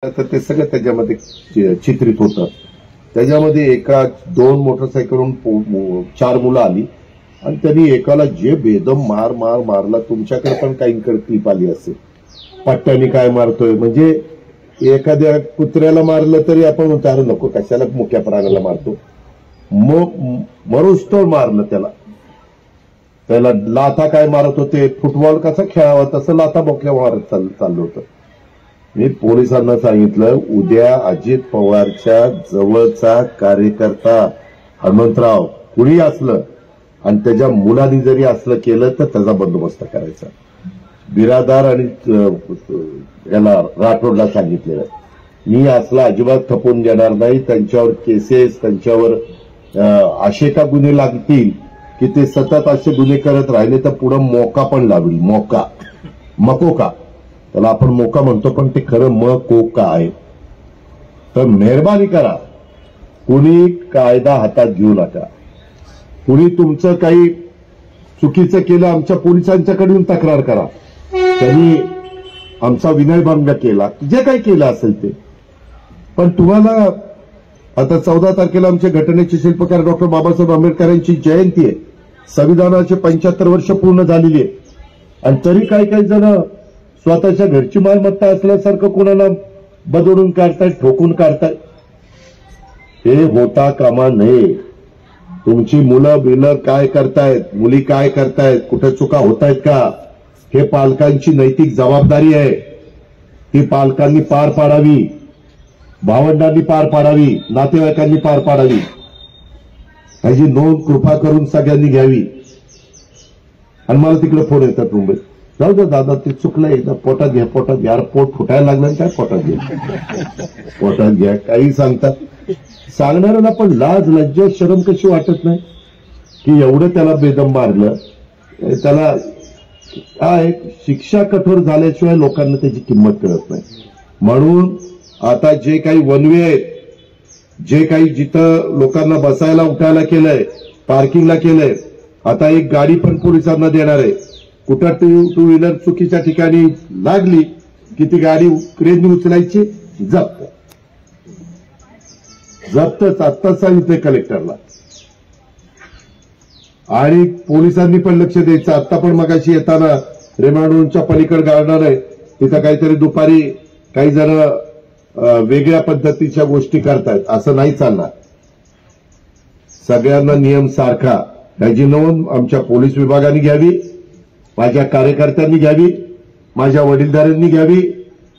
तर ते सगळं त्याच्यामध्ये चित्रित होतं. त्याच्यामध्ये एका 2 मोटरसायकलवरून 4 मुलं आली आणि त्यांनी एकाला जे बेदम मारला. तुमच्याकडे पण काही क्लिप आली असेल. पट्ट्याने काय मारतोय, म्हणजे एखाद्या कुत्र्याला मारलं तरी आपण म्हणतो अरे नको कशाला मुक्या प्राण्याला मारतो. मरुस तर मारलं त्याला लाथा काय मारत होते, फुटबॉल कसा खेळावा तसं लाथा बोकल्या मारत चाललं होतं. मी पोलिसांना सांगितलं उद्या अजित पवारच्या जवळचा कार्यकर्ता हनुमंतराव कुणी असलं आणि त्याच्या मुलांनी जरी असलं केलं तर त्याचा बंदोबस्त करायचा. बिरादार आणि याला राठोडला सांगितलेलं मी असला अजिबात खपून घेणार नाही. त्यांच्यावर केसेस, त्यांच्यावर असे का गुन्हे लागतील की ते सतत असे गुन्हे करत राहिले तर पुढे मोका पण लागली. मकोका त्याला आपण मोका म्हणतो पण ते खरं मकोका आहे. तर मेहरबानी करा, कुणी कायदा हातात घेऊ नका. कुणी तुमचं काही चुकीचं केलं आमच्या पोलिसांच्याकडे येऊन तक्रार करा. त्यांनी आमचा विनयभंग केला, जे काही केलं असेल ते. पण तुम्हाला आता 14 तारखेला आमच्या घटनेचे शिल्पकार डॉक्टर बाबासाहेब आंबेडकरांची जयंती आहे. संविधानाचे 75 वर्ष पूर्ण झालेली आहे आणि तरी काही जण स्वतःच्या घरची मालमत्ता असल्यासारखं कोणाला बदलून काढतायत, ठोकून काढतायत. हे होता कामा नये. तुमची मुलं बिलं काय करतायत, मुली काय करतायत, कुठे चुका होतायत का, हे पालकांची नैतिक जबाबदारी आहे. ती पालकांनी पार पाडावी, भावंडांनी पार पाडावी, नातेवाईकांनी पार पाडावी. ह्याची नोंद कृपा करून सगळ्यांनी घ्यावी. आणि मला तिकडे फोन येतात मुंबईत, जाऊ दे दादा ते चुकलं, एकदा पोटात घ्या. यार पोट फुटायला लागलं काय, पोटात घ्या काही सांगतात. सांगणाऱ्याला पण लाज लज्जा शरम कशी वाटत नाही की एवढं त्याला बेदम मारलं. त्याला काय शिक्षा कठोर झाल्याशिवाय लोकांना त्याची किंमत कळत नाही. म्हणून आता जे काही वनवे आहेत, जे काही जिथं लोकांना बसायला उठायला केलंय, पार्किंगला केलंय, आता एक गाडी पण पोलिसांना देणार आहे. कुठं टू व्हीलर चुकीच्या ठिकाणी लागली की ती गाडी क्रेनने उचलायची, जप्तच आत्ताच सांगितलंय कलेक्टरला. आणि पोलिसांनी पण लक्ष द्यायचं. आता पण मगाशी येताना रेमांडच्या पलीकडे गार्डन आहे, तिथं काहीतरी दुपारी काही जण वेगळ्या पद्धतीच्या गोष्टी करतायत. असं नाही चालणार. सगळ्यांना नियम सारखा. याची नोंद आमच्या पोलीस विभागाने घ्यावी, माझ्या कार्यकर्त्यांनी घ्यावी, माझ्या वडीलधाऱ्यांनी घ्यावी.